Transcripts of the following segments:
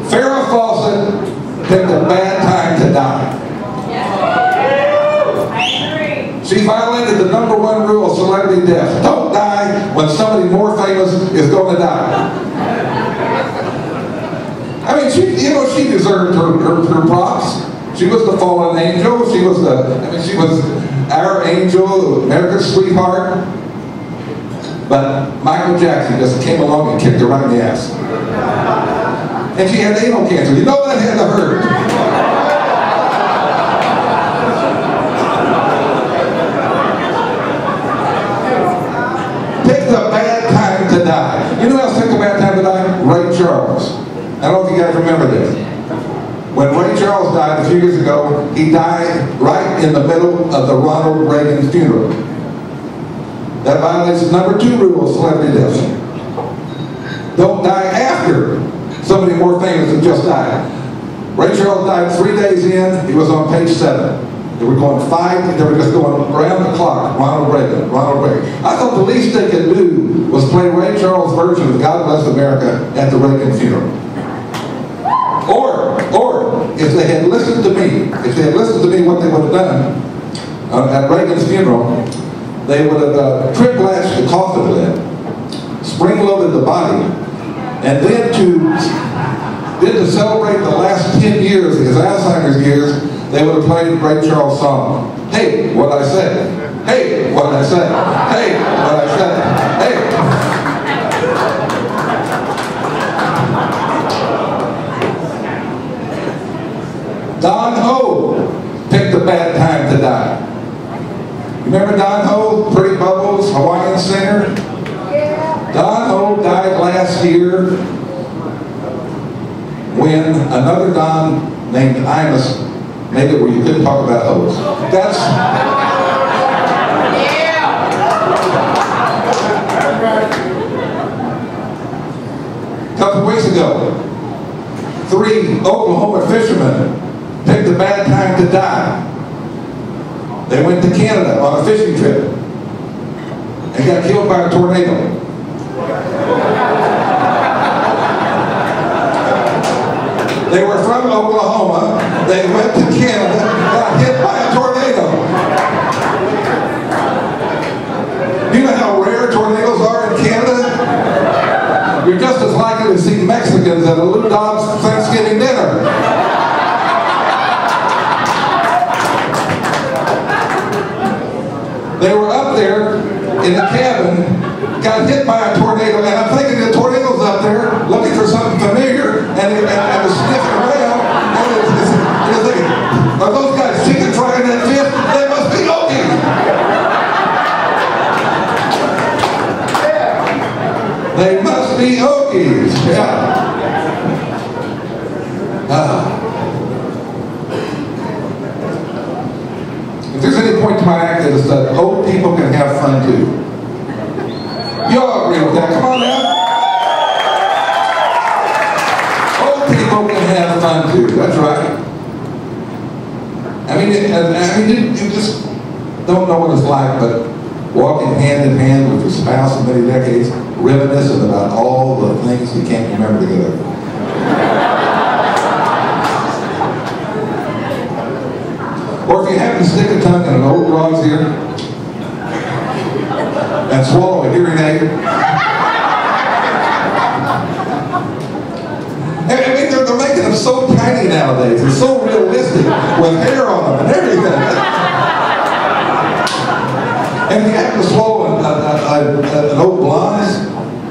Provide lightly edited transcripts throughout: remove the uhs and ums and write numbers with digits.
Farrah Fawcett picked a bad time to die. She violated the #1 rule of celebrity death. Don't die when somebody more famous is going to die. I mean, she deserved her props. She was the fallen angel. She was our angel, America's sweetheart. But Michael Jackson just came along and kicked her right in the ass. And she had anal cancer. You know that had to hurt. Picked a bad time to die. You know who else picked a bad time to die? Ray Charles. I don't know if you guys remember this. When Ray Charles died a few years ago, he died right in the middle of the Ronald Reagan funeral. That violates #2 rule of celebrity death. Don't die after somebody more famous has just died. Ray Charles died 3 days in. He was on page 7. They were going 5. They were just going around the clock. Ronald Reagan, Ronald Reagan. I thought the least they could do was play Ray Charles' version of God Bless America at the Reagan funeral. Or if they had listened to me, what they would have done at Reagan's funeral, they would have trip-latched the coffin lid, spring-loaded the body, and then to celebrate the last 10 years, his Alzheimer's years, they would have played Ray Charles' song. Hey, what I said. Hey, what I said. Hey, what I said. Hey. Don Ho picked a bad time to die. Remember Don Ho, Pretty Bubbles, Hawaiian singer? Yeah. Don Ho died last year when another Don named Imus made it where you couldn't talk about hoes. That's... A couple weeks ago, 3 Oklahoma fishermen picked a bad time to die. They went to Canada on a fishing trip and got killed by a tornado. They were from Oklahoma. They went to Canada, got hit by a tornado. You know how rare tornadoes are in Canada? You're just as likely to see Mexicans at a Lou Dobbs Thanksgiving dinner. They were up there in the cabin, got hit by a tornado, and I'm thinking the tornado's up there looking for something familiar, and was sniffing around, and it's thinking, are those guys chicken frying that fish? They must be Okies. They must be Okies. Yeah. If there's any point to my act, it's that old people can have fun too. You all agree with that? Come on now. Old people can have fun too. That's right. I mean, you just don't know what it's like, but walking hand in hand with your spouse of many decades, reminiscing about all the things you can't remember together. Or if you happen to stick a tongue in an old dog's ear and swallow a hearing aid. I mean, they're making them so tiny nowadays. They're so realistic with hair on them and everything. And if you happen to swallow an old blonde's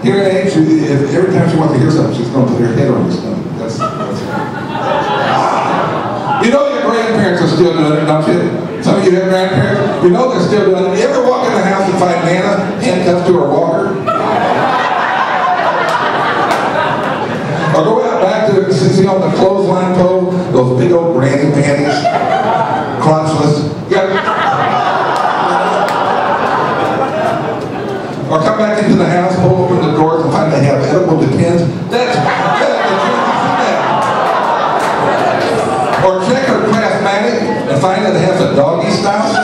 hearing aid, every time she wants to hear something, she's going to put her head on your stomach. You know your grandparents are still doing it, don't you? Some of you have grandparents. You know they're still doing it. You ever walk in the house and find Nana handcuffed to her walker? Or go out back to see on the clothesline pole, those big old granny panties, crotchless. Or come back into the house, pull open the doors and find they have edible Depends. That's or check her Craftmatic and find that it has a doggy style.